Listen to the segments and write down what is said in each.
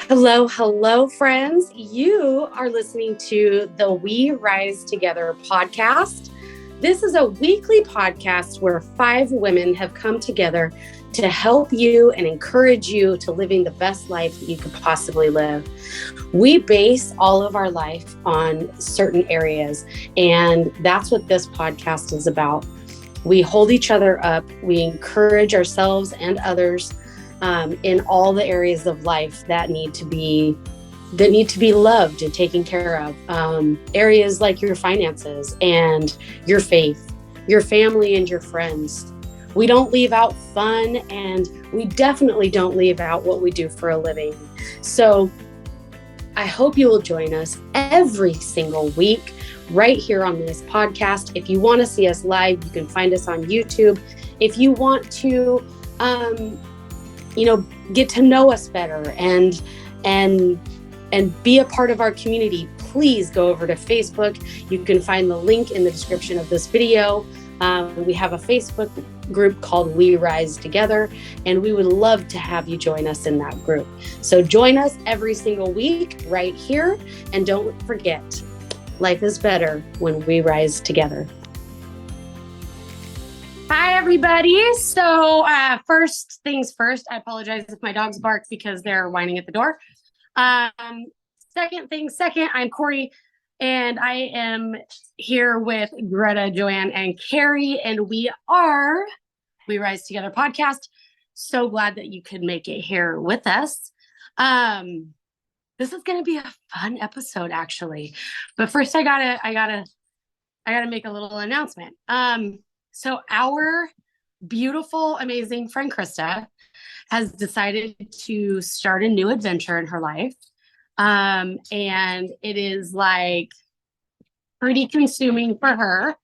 Hello, hello, friends. You are listening to the We Rise Together podcast. This is a weekly podcast where 5 women have come together to help you and encourage you to living the best life that you could possibly live. We base all of our life on certain areas, and that's what this podcast is about. We hold each other up. We encourage ourselves and others in all the areas of life that need to be loved and taken care of. Areas like your finances and your faith, your family and your friends. We don't leave out fun, and we definitely don't leave out what we do for a living. So I hope you will join us every single week right here on this podcast. If you want to see us live, you can find us on YouTube. If you want to get to know us better and be a part of our community, please go over to Facebook. You can find the link in the description of this video. We have a Facebook group called We Rise Together, and we would love to have you join us in that group. So join us every single week right here, and don't forget, life is better when we rise together. Hi, everybody. So first things first, I apologize if my dogs bark because they're whining at the door. Second thing second, I'm Kori, and I am here with Greta, Joanne, and Kari, and we are We Rise Together podcast. So glad that you could make it here with us. This is going to be a fun episode, actually. But first, I gotta make a little announcement. So our beautiful, amazing friend Krista has decided to start a new adventure in her life. And it is like pretty consuming for her.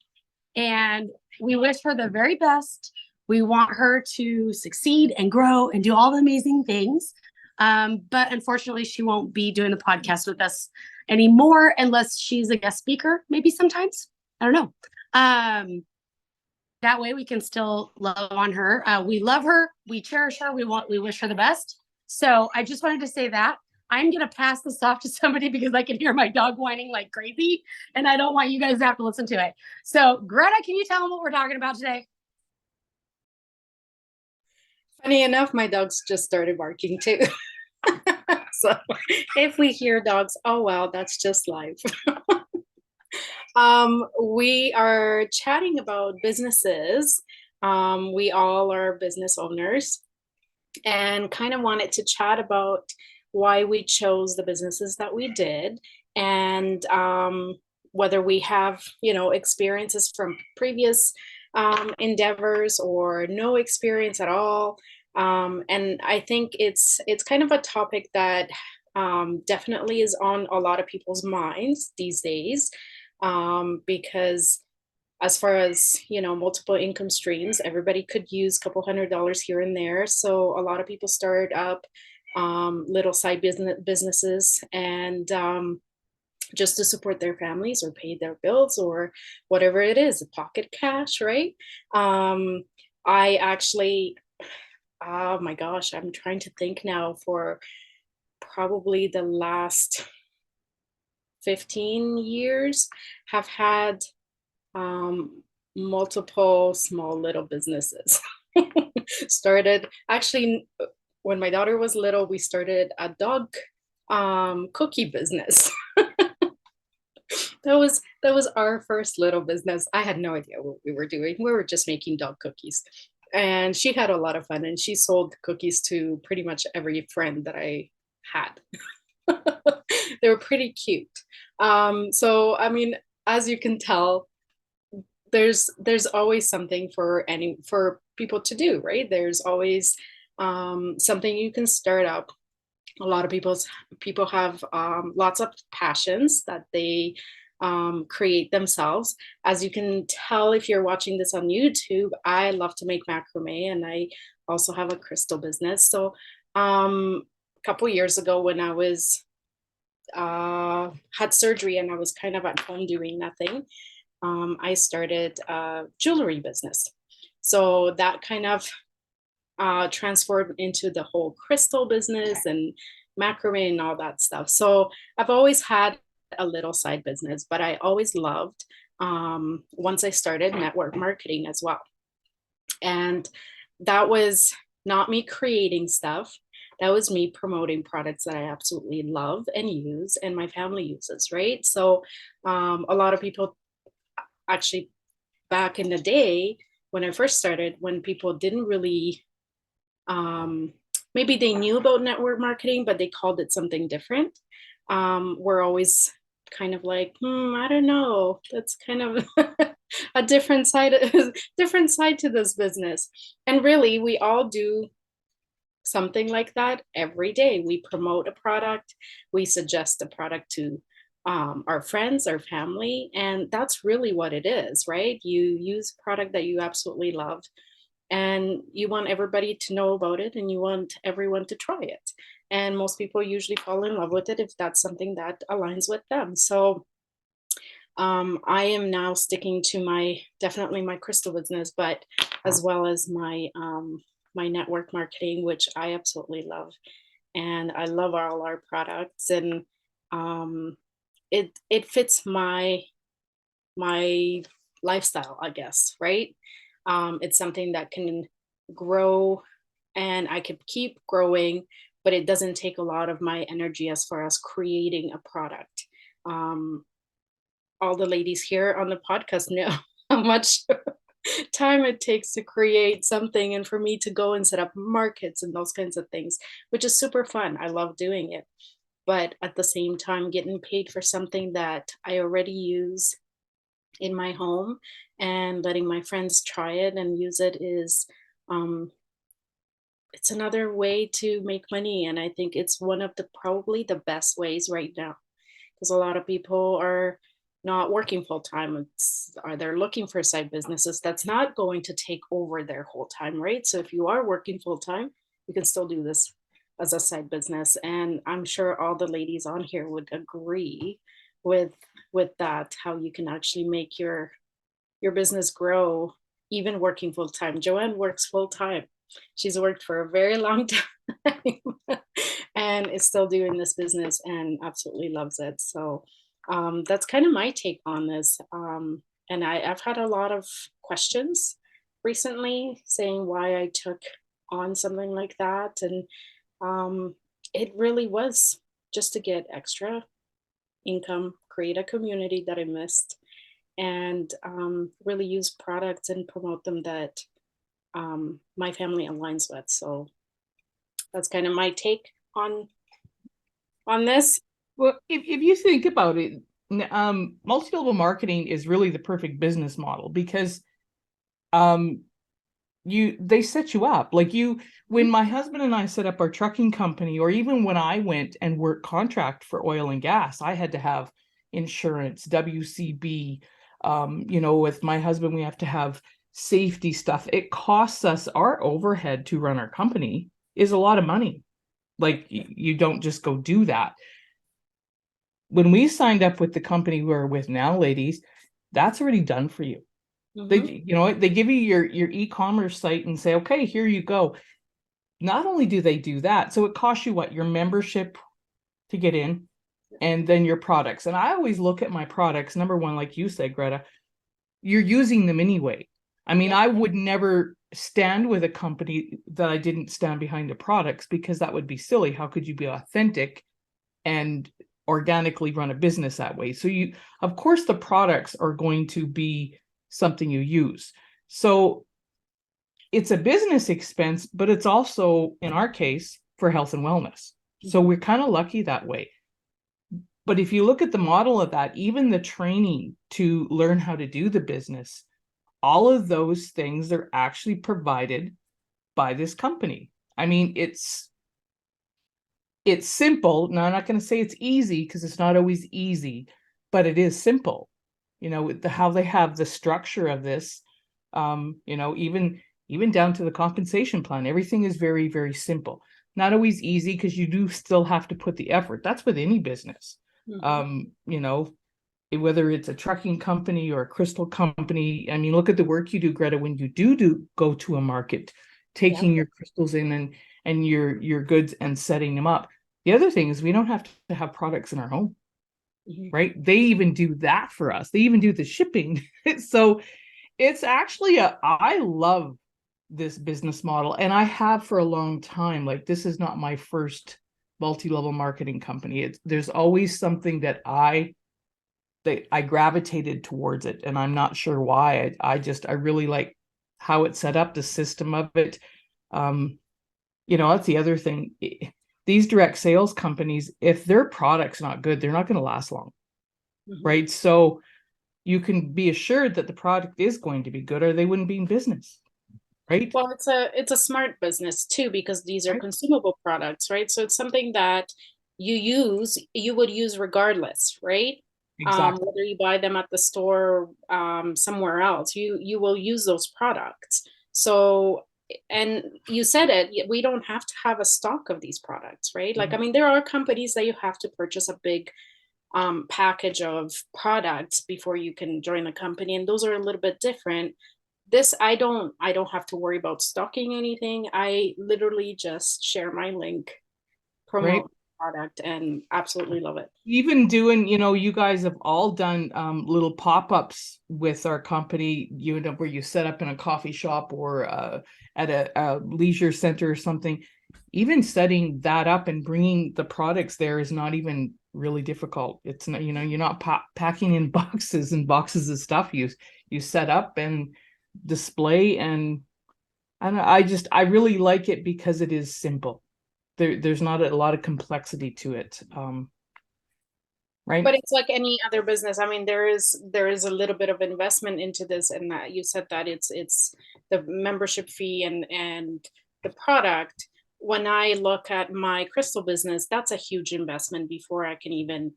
And we wish her the very best. We want her to succeed and grow and do all the amazing things. But unfortunately, she won't be doing the podcast with us anymore unless she's a guest speaker, maybe sometimes. I don't know. That way we can still love on her. We love her. We cherish her. We wish her the best. So I just wanted to say that. I'm going to pass this off to somebody because I can hear my dog whining like crazy, and I don't want you guys to have to listen to it. So Greta, can you tell them what we're talking about today? Funny enough, my dogs just started barking too. So if we hear dogs, oh well, that's just life. We are chatting about businesses. We all are business owners, and kind of wanted to chat about why we chose the businesses that we did, and whether we have, experiences from previous endeavors or no experience at all. And I think it's kind of a topic that definitely is on a lot of people's minds these days, because as far as multiple income streams, everybody could use a couple $100s here and there. So a lot of people start up little side businesses, and just to support their families or pay their bills or whatever it is, pocket cash, right? I actually, oh my gosh, I'm trying to think now, for probably the last 15 years have had multiple small little businesses. Started actually when my daughter was little, we started a dog cookie business. That was our first little business. I had no idea what we were doing. We were just making dog cookies. And she had a lot of fun, and she sold cookies to pretty much every friend that I had. They were pretty cute. So I mean, as you can tell, there's always something for people to do, right? There's always something you can start up. A lot of people have lots of passions that they create themselves. As you can tell, if you're watching this on YouTube, I love to make macrame, and I also have a crystal business. So a couple years ago, when I was had surgery and I was kind of at home doing nothing, I started a jewelry business. So that kind of transformed into the whole crystal business and macrame and all that stuff. So I've always had a little side business, but I always loved, once I started, network marketing as well. And that was not me creating stuff. That was me promoting products that I absolutely love and use, and my family uses, right? So a lot of people, actually, back in the day when I first started, when people didn't really, maybe they knew about network marketing, but they called it something different. We're always kind of like, I don't know. That's kind of a different side, different side to this business. And really, we all do something like that every day. We promote a product, we suggest a product to our friends, our family, and that's really what it is, right? You use a product that you absolutely love, and you want everybody to know about it, and you want everyone to try it. And most people usually fall in love with it if that's something that aligns with them. So I am now sticking to definitely my crystal business, but as well as my network marketing, which I absolutely love. And I love all our products, and um, it fits my lifestyle, I guess, right? It's something that can grow, and I could keep growing, but it doesn't take a lot of my energy as far as creating a product. Um, all the ladies here on the podcast know how much time it takes to create something, and for me to go and set up markets and those kinds of things, which is super fun. I love doing it. But at the same time, getting paid for something that I already use in my home and letting my friends try it and use it is, um, it's another way to make money. And I think it's one of the probably the best ways right now, because a lot of people are not working full time. Are they're looking for side businesses that's not going to take over their whole time, right? So if you are working full time, you can still do this as a side business, and I'm sure all the ladies on here would agree with that, how you can actually make your business grow even working full time. Joanne works full time. She's worked for a very long time and is still doing this business and absolutely loves it. So that's kind of my take on this. And I've had a lot of questions recently saying why I took on something like that. And it really was just to get extra income, create a community that I missed, and really use products and promote them that my family aligns with. So that's kind of my take on this. Well, if you think about it, multi-level marketing is really the perfect business model because they set you up. Like when my husband and I set up our trucking company, or even when I went and worked contract for oil and gas, I had to have insurance, WCB. With my husband, we have to have safety stuff. It costs us, our overhead to run our company is a lot of money. Like you don't just go do that. When we signed up with the company we're with now, ladies, that's already done for you. Mm-hmm. They give you your e-commerce site and say, okay, here you go. Not only do they do that, so it costs you what? Your membership to get in, and then your products. And I always look at my products, number one, like you said, Greta, you're using them anyway. I mean, I would never stand with a company that I didn't stand behind the products, because that would be silly. How could you be authentic and organically run a business that way? So of course, the products are going to be something you use. So it's a business expense, but it's also, in our case, for health and wellness. So we're kind of lucky that way. But if you look at the model of that, even the training to learn how to do the business, all of those things are actually provided by this company. I mean, it's simple. Now, I'm not going to say it's easy, because it's not always easy, but it is simple. How they have the structure of this, even down to the compensation plan, everything is very, very simple. Not always easy, because you do still have to put the effort. That's with any business. Whether it's a trucking company or a crystal company. I mean, look at the work you do, Greta, when you do go to a market, taking your crystals in and your goods and setting them up. The other thing is we don't have to have products in our home, right? They even do that for us. They even do the shipping. So it's actually I love this business model, and I have for a long time. Like, this is not my first multi-level marketing company. There's always something that I gravitated towards it, and I'm not sure why. I really like how it's set up, the system of it. That's the other thing. These direct sales companies, if their product's not good, they're not going to last long, right? So you can be assured that the product is going to be good, or they wouldn't be in business, right? Well, it's a smart business too, because these are Right. consumable products, right? So it's something that you would use regardless, right? Exactly. Whether you buy them at the store, somewhere else, you will use those products. So, and you said it, we don't have to have a stock of these products, right? Like, I mean, there are companies that you have to purchase a big package of products before you can join the company, and those are a little bit different. This, I don't have to worry about stocking anything. I literally just share my link, Right. promote the product, and absolutely love it. Even doing, you guys have all done little pop-ups with our company, where you set up in a coffee shop or at a leisure center or something. Even setting that up and bringing the products there is not even really difficult. It's not, you're not packing in boxes and boxes of stuff. You set up and display, and I really like it because it is simple. There's not a lot of complexity to it. Right. But it's like any other business. I mean, there is a little bit of investment into this, and that you said that it's the membership fee and the product. When I look at my crystal business, that's a huge investment before I can even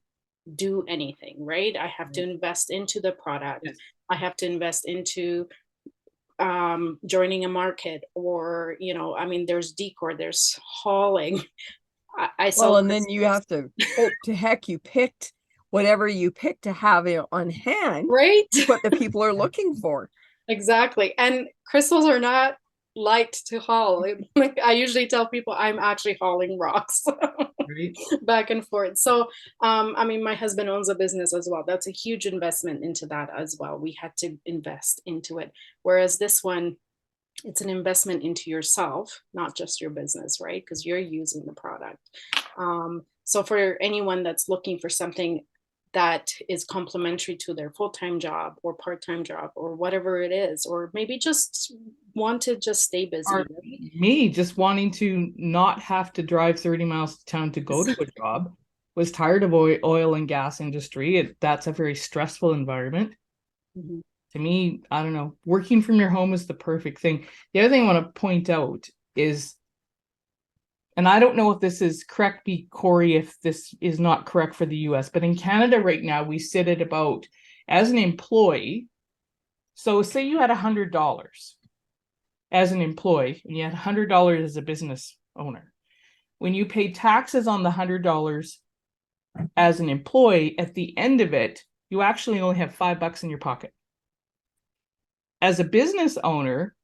do anything, right? I have to invest into the product. Yes. I have to invest into joining a market, or I mean, there's decor, there's hauling. I Well, sell and then you have to hope to heck you picked whatever you picked to have it on hand, right. what the people are looking for. Exactly. And crystals are not light to haul. Like, I usually tell people I'm actually hauling rocks Right. back and forth. So, I mean, my husband owns a business as well. That's a huge investment into that as well. We had to invest into it. Whereas this one, it's an investment into yourself, not just your business, right? Because you're using the product. So for anyone that's looking for something that is complementary to their full-time job or part-time job or whatever it is, or maybe just want to just stay busy. Or me just wanting to not have to drive 30 miles to town to go to a job, was tired of oil and gas industry. That's a very stressful environment. Mhm. To me, I don't know, working from your home is the perfect thing. The other thing I want to point out is, and I don't know if this is correct, Kori, if this is not correct for the US, but in Canada right now, we sit at about, as an employee, so say you had $100 as an employee and you had $100 as a business owner. When you pay taxes on the $100 as an employee, at the end of it, you actually only have $5 in your pocket. As a business owner,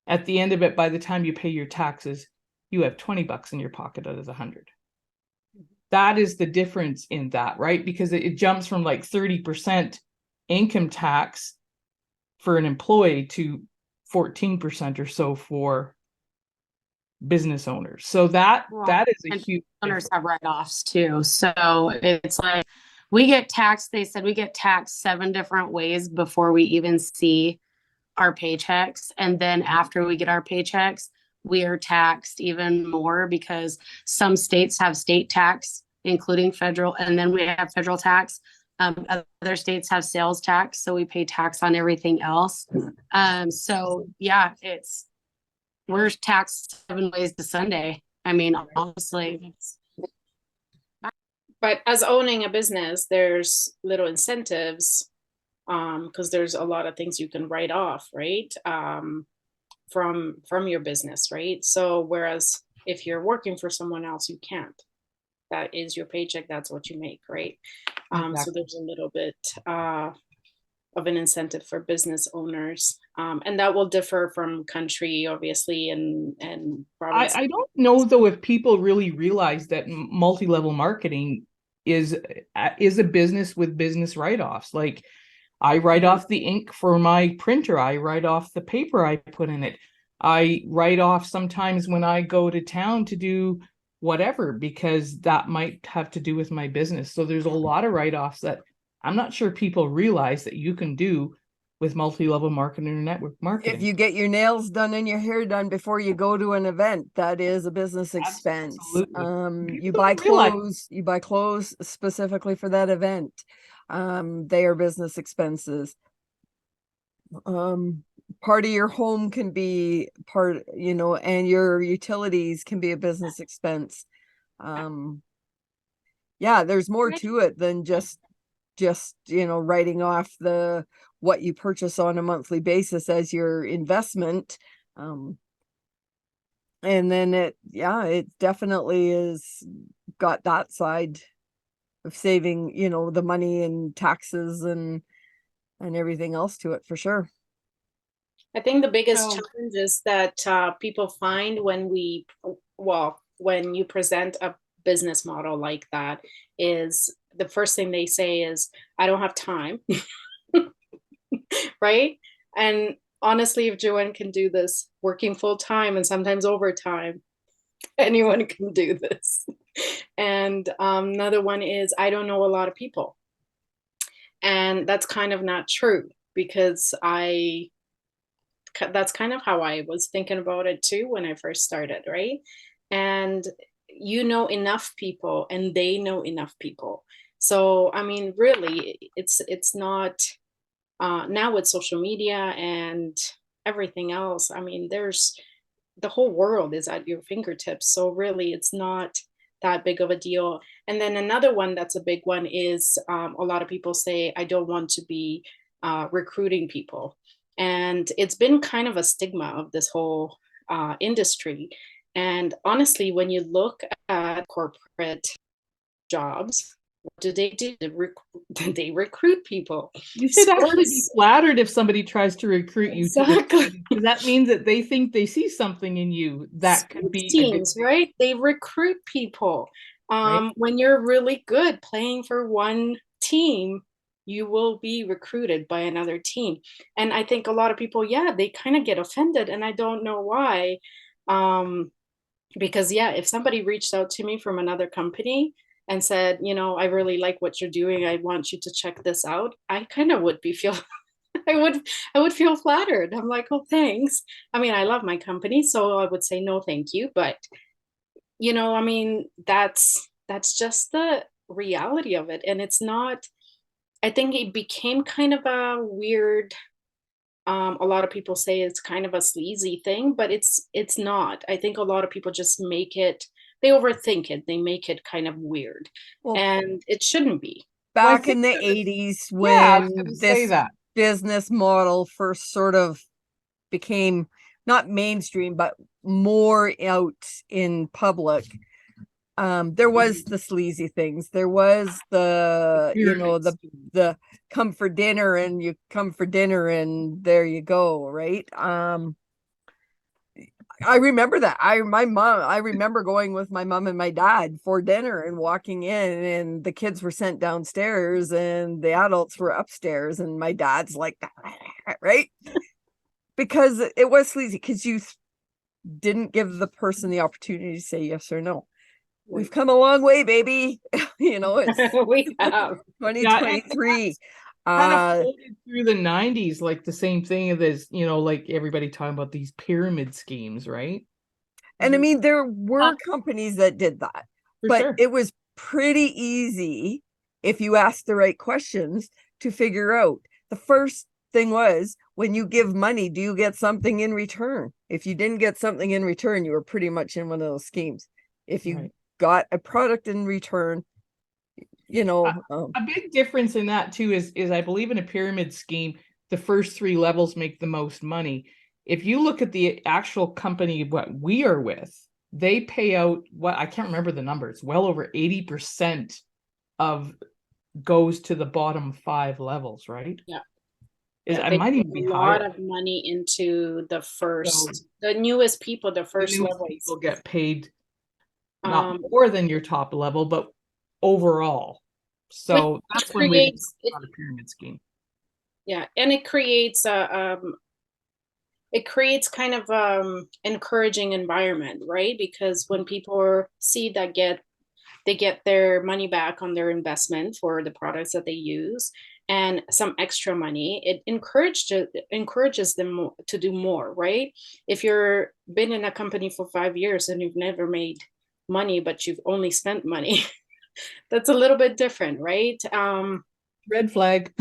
at the end of it, by the time you pay your taxes, you have $20 in your pocket out of the 100. That is the difference in that, right? Because it jumps from like 30% income tax for an employee to 14% or so for business owners. So that is a huge Owners have write-offs too. So it's like we get taxed. They said we get taxed 7 different ways before we even see our paychecks. And then after we get our paychecks, we are taxed even more because some states have state tax, including federal, and then we have federal tax. Other states have sales tax, so we pay tax on everything else. So yeah, we're taxed 7 ways to Sunday. I mean, honestly. But as owning a business, there's little incentives, because there's a lot of things you can write off, right? From your business, right? So whereas if you're working for someone else, you can't. That is your paycheck, that's what you make, right? So Exactly. there's a little bit of an incentive for business owners. And that will differ from country, obviously, and province. I don't know though if people really realize that multi-level marketing is a business with business write-offs. Like I write off the ink for my printer, I write off the paper I put in it, I write off sometimes when I go to town to do whatever, because that might have to do with my business. So there's a lot of write-offs that I'm not sure people realize that you can do with multi-level marketing or network marketing. If you get your nails done and your hair done before you go to an event, that is a business expense. Absolutely. You People buy don't realize- clothes specifically for that event. They are business expenses. Part of your home can be and your utilities can be a business expense. Yeah, there's more to it than just writing off what you purchase on a monthly basis as your investment. And then it definitely is got that side of saving, the money and taxes and everything else to it for sure. I think the biggest So- challenge is that people find when you present a business model like that, is the first thing they say is, I don't have time. Right? And honestly, if Joanne can do this working full time and sometimes overtime, anyone can do this. And another one is, I don't know a lot of people. And that's kind of not true, because that's kind of how I was thinking about it too when I first started, right? And you know enough people and they know enough people. So I mean, really, it's not now with social media and everything else. I mean, there's the whole world is at your fingertips. So really, it's not that big of a deal. And then another one that's a big one is a lot of people say, I don't want to be recruiting people. And it's been kind of a stigma of this whole industry. And honestly, when you look at corporate jobs, what do? They recruit people. You should So actually be flattered if somebody tries to recruit you to Exactly. because that means that they think they see something in you that could be a good teams, thing. right? They recruit people. Right. When you're really good playing for one team, you will be recruited by another team. And I think a lot of people, they kind of get offended, and I don't know why. Because if somebody reached out to me from another company and said, I really like what you're doing, I want you to check this out, I kind of would feel I would feel flattered. I'm like, oh, thanks. I mean, I love my company, so I would say no, thank you. But I mean, that's just the reality of it. And it's not, I think it became kind of a weird, a lot of people say it's kind of a sleazy thing, but it's not. I think a lot of people just they overthink it. They make it kind of weird. Well, And it shouldn't be. back think in the that 80s Yeah, I was when gonna say this that. business model first sort of became not mainstream but more out in public, there was the sleazy things, there was the come for dinner and you come for dinner and there you go, right? I remember that. I remember going with my mom and my dad for dinner and walking in, and the kids were sent downstairs and the adults were upstairs, and my dad's like, right? Because it was sleazy, because you didn't give the person the opportunity to say yes or no. We've come a long way, baby. It's We have. 2023. Kind of floated through the 90s, like the same thing as, like everybody talking about these pyramid schemes, right? And I mean, there were companies that did that, For but sure. it was pretty easy if you asked the right questions to figure out. The first thing was, when you give money, do you get something in return? If you didn't get something in return, you were pretty much in one of those schemes. If you Right. got a product in return, A big difference in that too is I believe in a pyramid scheme, the first three levels make the most money. If you look at the actual company, what we are with, they pay out what I can't remember the number. It's well over 80% of goes to the bottom 5 levels, right? Yeah. I They might put even be a lot higher. of money into So the newest people, the the first newest levels. people get paid not Um, more than your top level, but overall. So which that's when we become creates it, not a pyramid scheme. yeah, and it creates kind of encouraging environment, right? Because when people see that they get their money back on their investment for the products that they use and some extra money, it encourages them to do more, right? If you're been in a company for 5 years and you've never made money but you've only spent money, that's a little bit different, right? Red flag.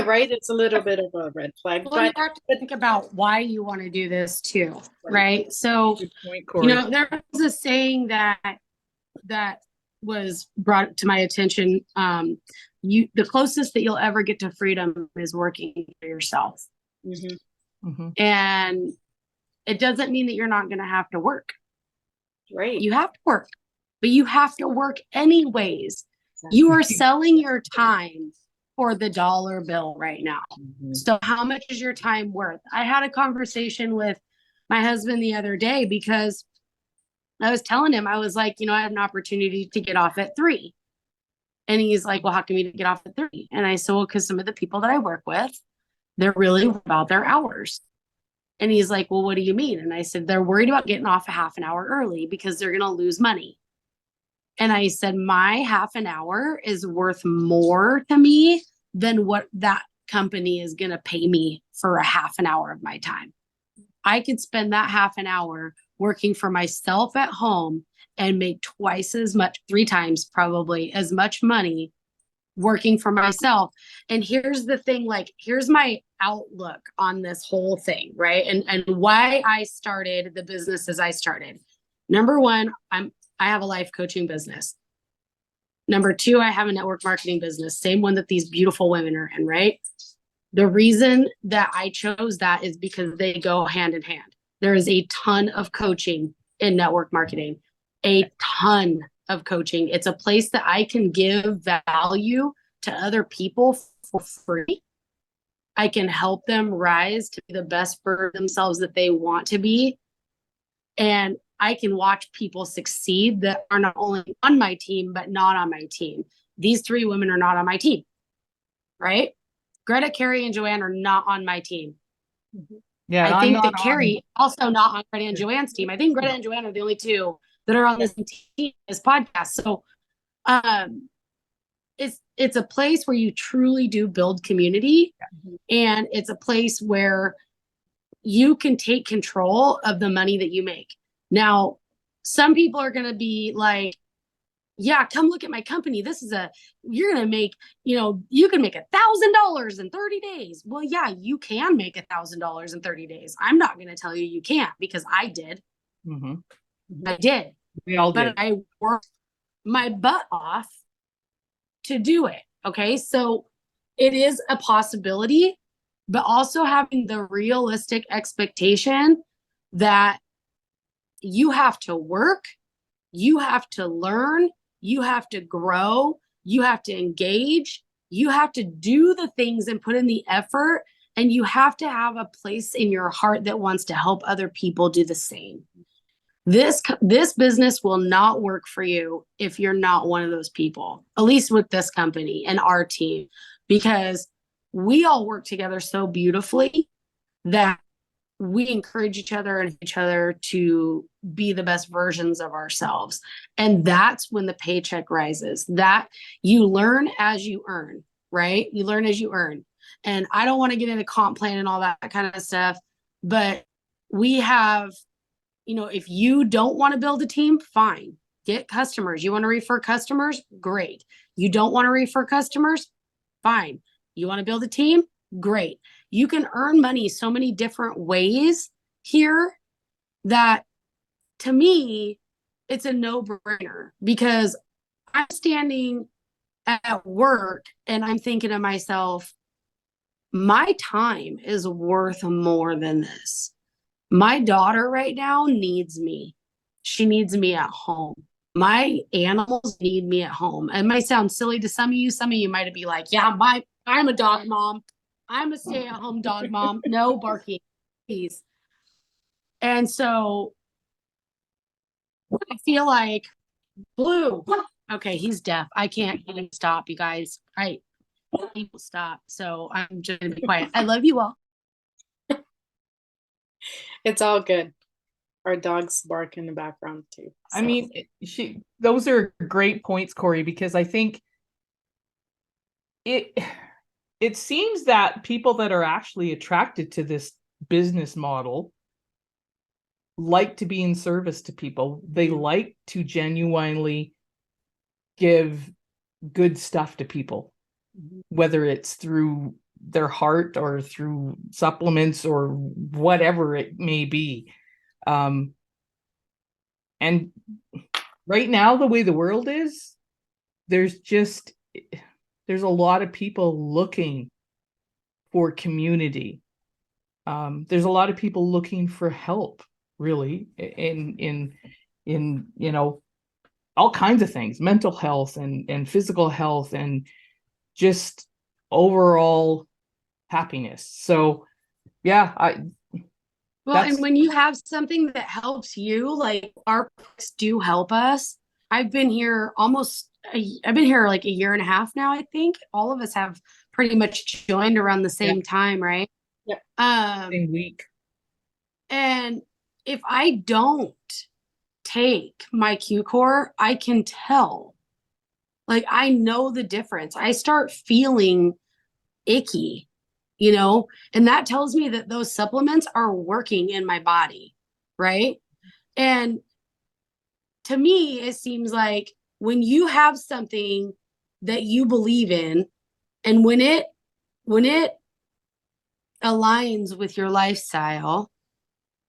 Right, it's a little bit of a red flag. Well, you have to think about why you want to do this too, right? So, Good point, you Kori. know, there was a saying that was brought to my attention. The closest that you'll ever get to freedom is working for yourself. Mhm. And it doesn't mean that you're not going to have to work. Right. You have to work, but you have to work anyways. You are selling your time for the dollar bill right now. So how much is your time worth? I had a conversation with my husband the other day because I was telling him, I was like, you know, I had an opportunity to get off at 3. And he's like, well, how can we get off at 3? And I said, well, because some of the people that I work with, they're really about their hours. And he's like, well, what do you mean? And I said, they're worried about getting off a half an hour early because they're going to lose money. And I said, my half an hour is worth more to me than what that company is going to pay me for a half an hour of my time. I could spend that half an hour working for myself at home and make twice as much, 3 times probably as much money working for myself. And here's the thing, like, here's my outlook on this whole thing, right? And why I started the business as I started. Number 1, I have a life coaching business. Number 2, I have a network marketing business, same one that these beautiful women are in, right? The reason that I chose that is because they go hand in hand. There is a ton of coaching in network marketing, a ton of coaching. It's a place that I can give value to other people for free. I can help them rise to be the best for themselves that they want to be. And I can watch people succeed that are not only on my team, but not on my team. These 3 women are not on my team, right? Greta, Kari, and Joanne are not on my team. Yeah, I think that Kari also not on Greta and Joanne's team. I think Greta and Joanne are the only 2 that are on this team, this podcast. So it's a place where you truly do build community, and it's a place where you can take control of the money that you make. Now, some people are going to be like, yeah, come look at my company. You're going to make, you can make $1,000 in 30 days. Well, yeah, you can make $1,000 in 30 days. I'm not going to tell you can't, because I did. I did. We all did. But I worked my butt off to do it. Okay. So it is a possibility, but also having the realistic expectation that you have to work, you have to learn, you have to grow, you have to engage, you have to do the things and put in the effort, and you have to have a place in your heart that wants to help other people do the same. This business will not work for you if you're not one of those people, at least with this company and our team, because we all work together so beautifully that we encourage each other to be the best versions of ourselves. And that's when the paycheck rises. That you learn as you earn, right? You learn as you earn. And I don't want to get into comp plan and all that kind of stuff, but we have, if you don't want to build a team, fine. Get customers. You want to refer customers? Great. You don't want to refer customers? Fine. You want to build a team? Great. You can earn money so many different ways here that, to me, it's a no-brainer, because I'm standing at work and I'm thinking to myself, my time is worth more than this. My daughter right now needs me. She needs me at home. My animals need me at home. It might sound silly to some of you. Some of you might be like, yeah, I'm a dog mom. I'm a stay-at-home dog mom. No barking, please. And so I feel like Blue. Okay, he's deaf. I can't get him to stop, you guys. He will stop. So I'm just gonna be quiet. I love you all. It's all good. Our dogs bark in the background too. I so. mean, those are great points, Kori, because I think it seems that people that are actually attracted to this business model like to be in service to people. They like to genuinely give good stuff to people, whether it's through their heart or through supplements or whatever it may be. And right now, the way the world is, there's a lot of people looking for community. There's a lot of people looking for help, really, in all kinds of things, mental health and physical health and just overall happiness. So yeah, And when you have something that helps you, like our products do help us. I've been here I've been here like a year and a half now, I think. All of us have pretty much joined around the same time, right? Yeah. Same week. And if I don't take my Q core, I can tell. Like I know the difference. I start feeling icky, and that tells me that those supplements are working in my body, right? And to me, it seems like when you have something that you believe in, and when it aligns with your lifestyle,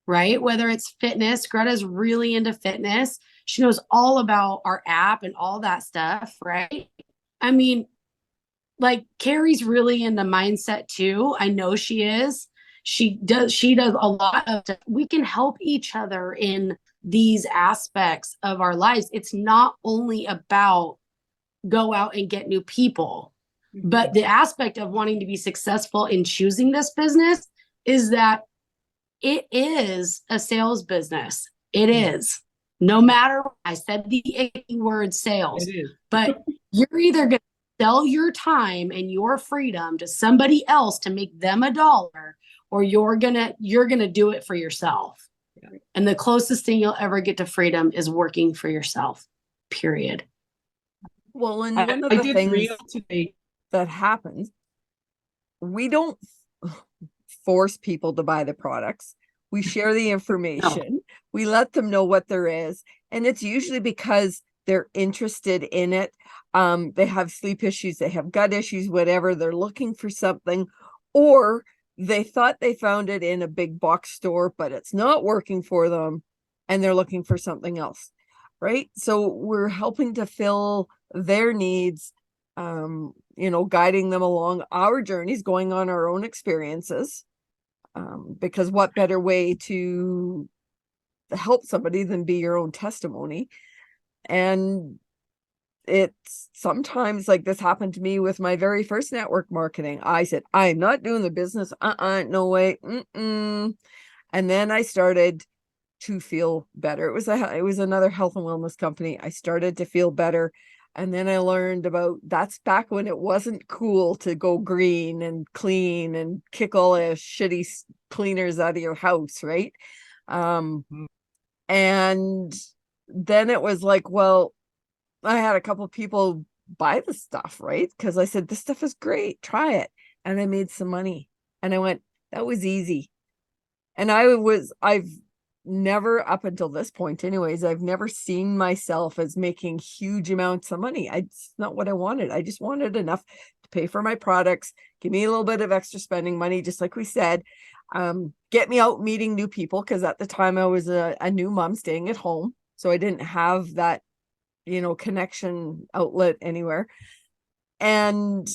right? Whether it's fitness, Greta's really into fitness. She knows all about our app and all that stuff, right? I mean, like Kari's really into mindset too. I know she is. She does a lot of stuff. We can help each other in these aspects of our lives. It's not only about go out and get new people, but the aspect of wanting to be successful in choosing this business is that it is a sales business. It is. No matter, I said the word sales, but you're either going to sell your time and your freedom to somebody else to make them $1, or you're going to do it for yourself. Yeah. And the closest thing you'll ever get to freedom is working for yourself, period. Well, and one of the things that happens, we don't force people to buy the products. We share the information. No. We let them know what there is. And it's usually because they're interested in it. They have sleep issues, they have gut issues, whatever. They're looking for something, or they thought they found it in a big box store, but it's not working for them. And they're looking for something else. Right. So we're helping to fill their needs, guiding them along our journeys, going on our own experiences. Because what better way to help somebody than be your own testimony? And it's sometimes like this happened to me with my very first network marketing. I said, I'm not doing the business. No way. And then I started to feel better. It was another health and wellness company. I started to feel better. And then I learned about, that's back when it wasn't cool to go green and clean and kick all the shitty cleaners out of your house, right? And then it was like, well, I had a couple of buy the stuff, right? Because I said, this stuff is great, try it. And I made some money. And I went, that was easy. And I've never, up until this point anyways, I've never seen myself as making huge amounts of money. It's not what I wanted. I just wanted enough to pay for my products, give me a little bit of extra spending money, just like we said, get me out meeting new people, because at the time I was a new mom staying at home, so I didn't have that connection outlet anywhere. And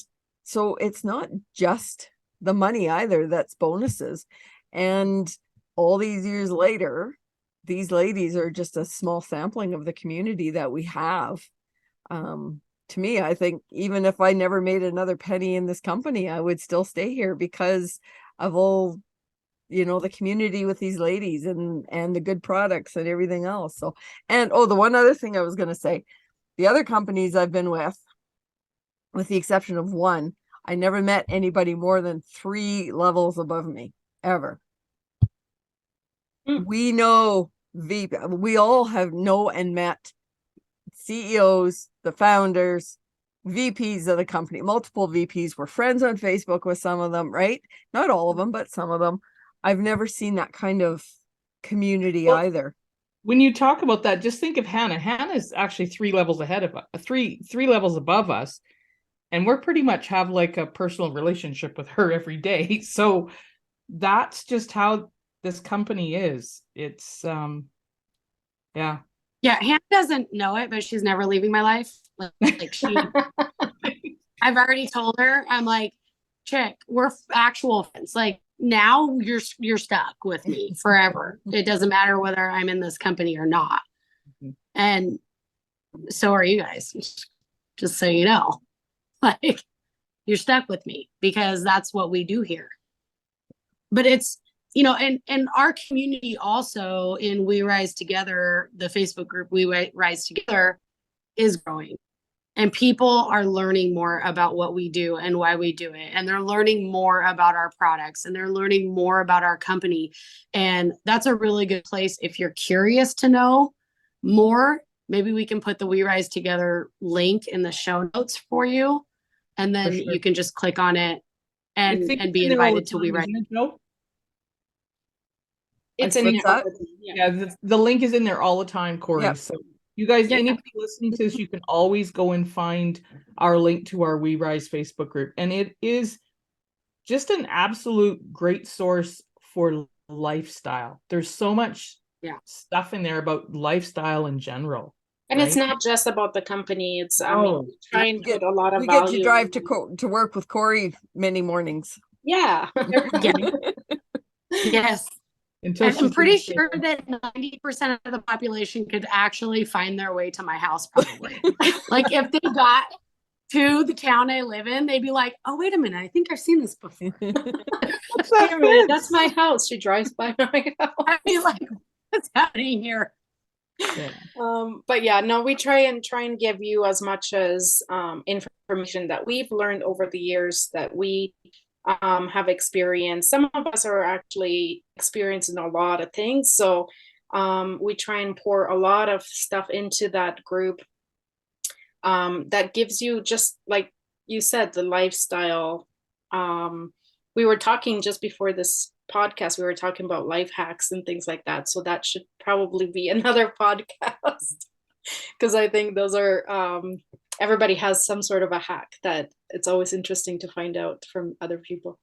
so it's not just the money either that's bonuses. And all these years later, these ladies are just a small sampling of the community that we have. to me, I think even if I never made another penny in this company, I would still stay here because of all, the community with these ladies and the good products and everything else. So, and the one other thing I was going to say, the other companies I've been with the exception of one, I never met anybody more than 3 levels above me ever. We know we all have and met CEOs, the founders, VPs of the company, multiple VPs. We're friends on Facebook with some of them, right? Not all of them, but some of them. I've never seen that kind of community either. When you talk about that, just think of Hannah. Hannah is actually 3 levels ahead of us, three levels above us. And we're pretty much have like a personal relationship with her every day. So that's just how this company is. It's yeah. Yeah, Hannah doesn't know it, but she's never leaving my life. Like I've already told her, I'm like, chick, we're actual friends. Like now you're stuck with me forever. It doesn't matter whether I'm in this company or not. Mm-hmm. And so are you guys, just so you know. Like you're stuck with me because that's what we do here. But it's, and our community also in We Rise Together, the Facebook group We Rise Together is growing. And people are learning more about what we do and why we do it. And they're learning more about our products and they're learning more about our company. And that's a really good place. If you're curious to know more, maybe we can put the We Rise Together link in the show notes for you. And then sure. you can just click on it and be in invited to We Rise. It's in there. Yeah, the link is in there all the time, Kori. Yep. So you guys, anybody listening to this, you can always go and find our link to our We Rise Facebook group. And it is just an absolute great source for lifestyle. There's so much stuff in there about lifestyle in general. And it's not just about the company. It's we try and get a lot of we value. get to drive to work with Kori many mornings. Yeah. Yes. And I'm pretty sure that 90% of the population could actually find their way to my house probably. Like if they got to the town I live in, they'd be like, oh, wait a minute. I think I've seen this before. That's my house. She drives by my house. I'd be like, what's happening here? Yeah. But yeah, no, we try and give you as much as information that we've learned over the years that we have experienced. Some of us are actually experiencing a lot of things. So we try and pour a lot of stuff into that group that gives you, just like you said, the lifestyle. We were talking just before this podcast, we were talking about life hacks and things like that. So that should probably be another podcast because I think those are everybody has some sort of a hack that it's always interesting to find out from other people.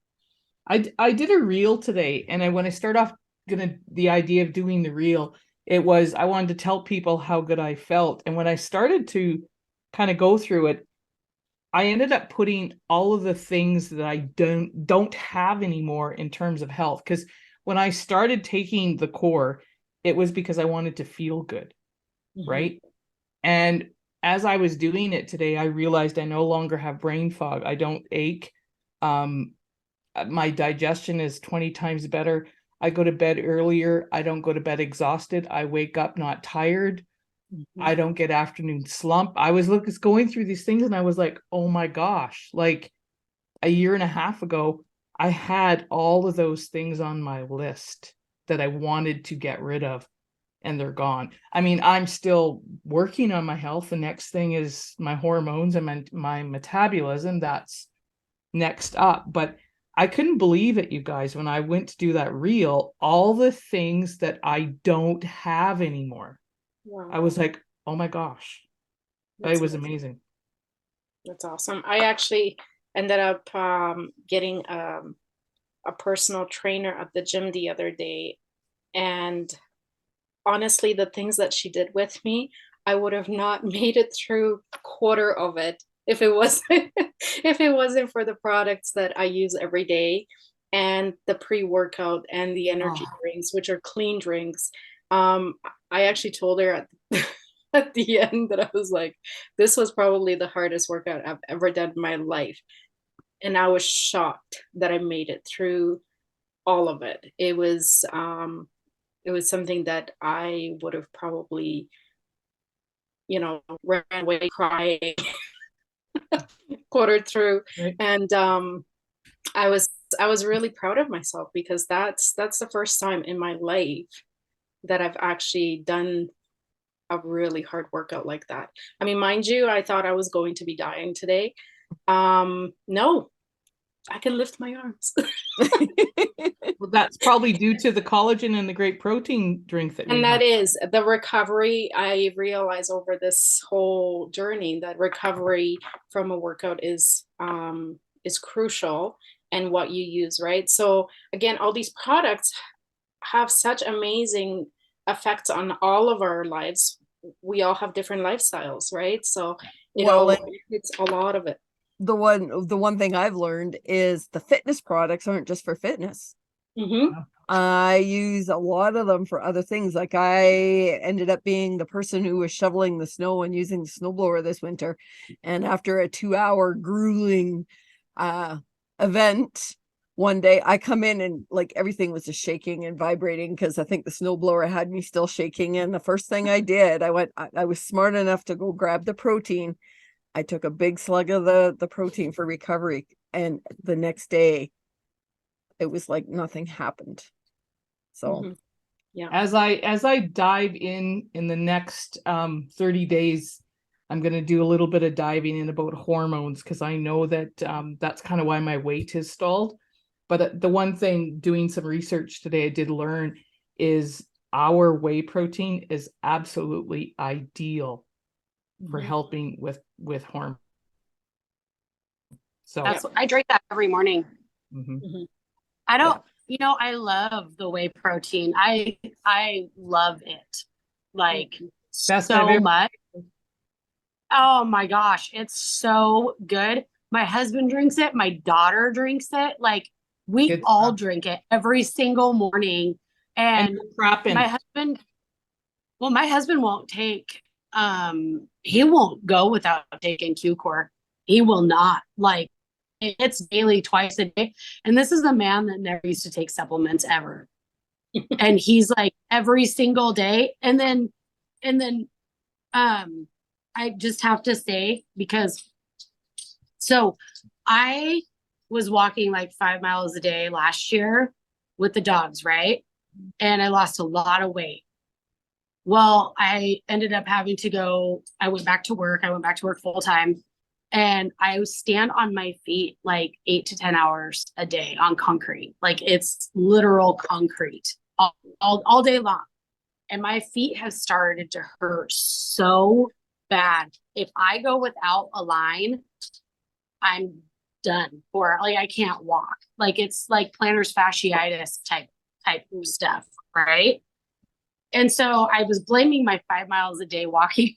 I did a reel today, and when I started off the idea of doing the reel, it was I wanted to tell people how good I felt. And when I started to kind of go through it, I ended up putting all of the things that I don't have anymore in terms of health. Because when I started taking the core, it was because I wanted to feel good, right? And as I was doing it today, I realized I no longer have brain fog. I don't ache. My digestion is 20 times better. I go to bed earlier. I don't go to bed exhausted. I wake up not tired. I don't get afternoon slump. I was going through these things and I was like, oh my gosh, like a year and a half ago, I had all of those things on my list that I wanted to get rid of, and they're gone. I mean, I'm still working on my health. The next thing is my hormones and my metabolism. That's next up. But I couldn't believe it, you guys, when I went to do that reel, all the things that I don't have anymore. Wow. I was like, oh my gosh, it was amazing. That's awesome. I actually ended up getting a personal trainer at the gym the other day. And honestly, the things that she did with me, I would have not made it through a quarter of it if it wasn't for the products that I use every day and the pre-workout and the energy drinks, which are clean drinks. I actually told her at the end that I was like, this was probably the hardest workout I've ever done in my life. And I was shocked that I made it through all of it. It was something that I would have probably, ran away crying, quartered through. Right. And I was really proud of myself because that's the first time in my life that I've actually done a really hard workout like that. I mean, mind you, I thought I was going to be dying today. No, I can lift my arms. Well, that's probably due to the collagen and the great protein drink that we And that have. is the recovery. I realized over this whole journey that recovery from a workout is crucial, and what you use, right? So again, all these products have such amazing effects on all of our lives. We all have different lifestyles, right? So it's a lot of it. The one thing I've learned is the fitness products aren't just for fitness. Mm-hmm. I use a lot of them for other things. Like I ended up being the person who was shoveling the snow and using the snowblower this winter. And after a 2-hour grueling event, one day I come in and like everything was just shaking and vibrating because I think the snowblower had me still shaking. And the first thing I did, I was smart enough to go grab the protein. I took a big slug of the protein for recovery, and the next day it was like nothing happened. So Mm-hmm. Yeah. As I dive in the next 30 days, I'm going to do a little bit of diving in about hormones, because I know that that's kind of why my weight is stalled. But the one thing, doing some research today, I did learn is our whey protein is absolutely ideal for helping with hormones. So I drink that every morning. Mm-hmm. I don't, I love the whey protein. I love it like Best so I've ever- much. Oh my gosh, it's so good. My husband drinks it. My daughter drinks it. Like we Good all stuff. drink it every single morning. And my husband won't take, he won't go without taking Q-Core. He will not. Like it's daily, twice a day. And this is a man that never used to take supplements ever. And he's like every single day. And then I just have to say, because so I was walking like 5 miles a day last year with the dogs, right? And I lost a lot of weight. Well, I ended up having to go, I went back to work full time. And I stand on my feet like 8 to 10 hours a day on concrete. Like it's literal concrete all day long. And my feet have started to hurt so bad. If I go without a line, I'm done for, like, I can't walk. Like it's like plantar fasciitis type stuff, right? And so I was blaming my 5 miles a day walking.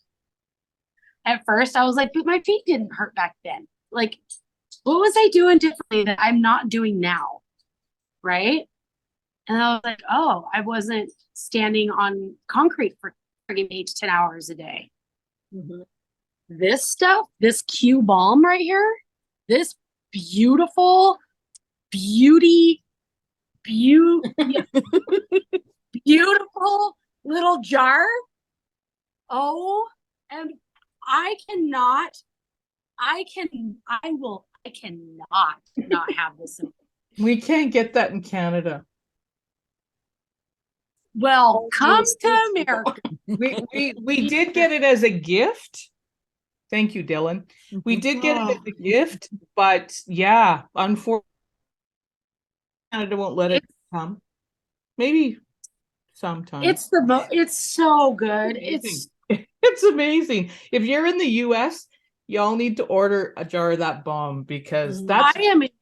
At first I was like, but my feet didn't hurt back then. Like, what was I doing differently that I'm not doing now? Right. And I was like, oh, I wasn't standing on concrete for 8 to 10 hours a day. Mm-hmm. This stuff, this Q balm right here, this beautiful beautiful little jar. Oh, and I cannot not have this. We can't get that in Canada. Well, come to America. We did get it as a gift. Thank you, Dylan. We did get it as a gift, but yeah, unfortunately, Canada won't let it come. Maybe sometime. It's so good. It's amazing. If you're in the US, y'all need to order a jar of that bomb, because that's amazing.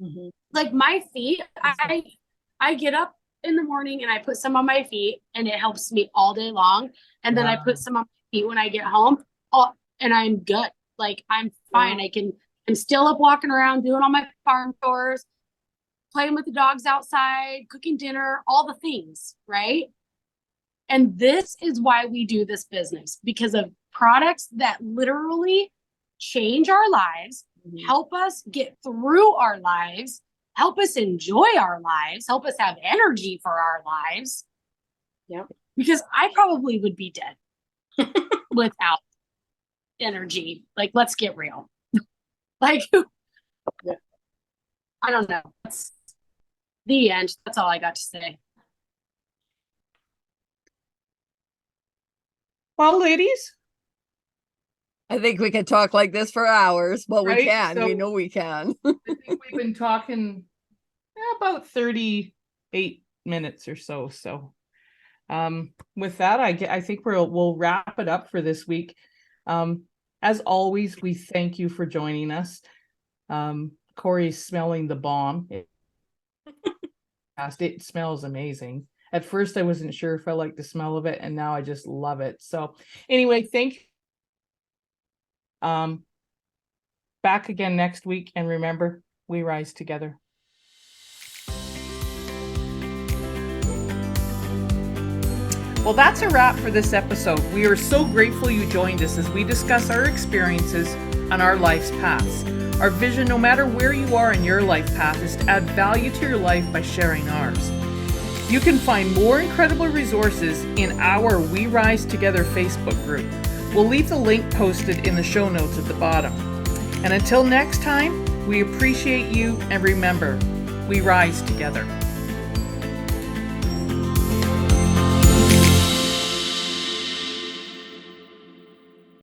Mm-hmm. Like my feet, I get up in the morning and I put some on my feet and it helps me all day long. And then I put some on my feet when I get home. And I'm good. Like I'm fine. I'm still up walking around doing all my farm chores, playing with the dogs outside, cooking dinner, all the things, right? And this is why we do this business, because of products that literally change our lives, help us get through our lives, help us enjoy our lives, help us have energy for our lives. Yep. Because I probably would be dead without energy. Like, let's get real. Like, Yeah. I don't know. That's the end. That's all I got to say. Well, ladies, I think we could talk like this for hours, but we Right, can. so- We know we can. I think we've been talking about 38 minutes or so. So with that, I think we'll wrap it up for this week. As always, we thank you for joining us. Kori's smelling the bomb. It smells amazing. At first, I wasn't sure if I liked the smell of it, and now I just love it. So anyway, thank you. Back again next week, and remember, we rise together. Well, that's a wrap for this episode. We are so grateful you joined us as we discuss our experiences on our life's paths. Our vision, no matter where you are in your life path, is to add value to your life by sharing ours. You can find more incredible resources in our We Rise Together Facebook group. We'll leave the link posted in the show notes at the bottom. And until next time, we appreciate you, and remember, we rise together.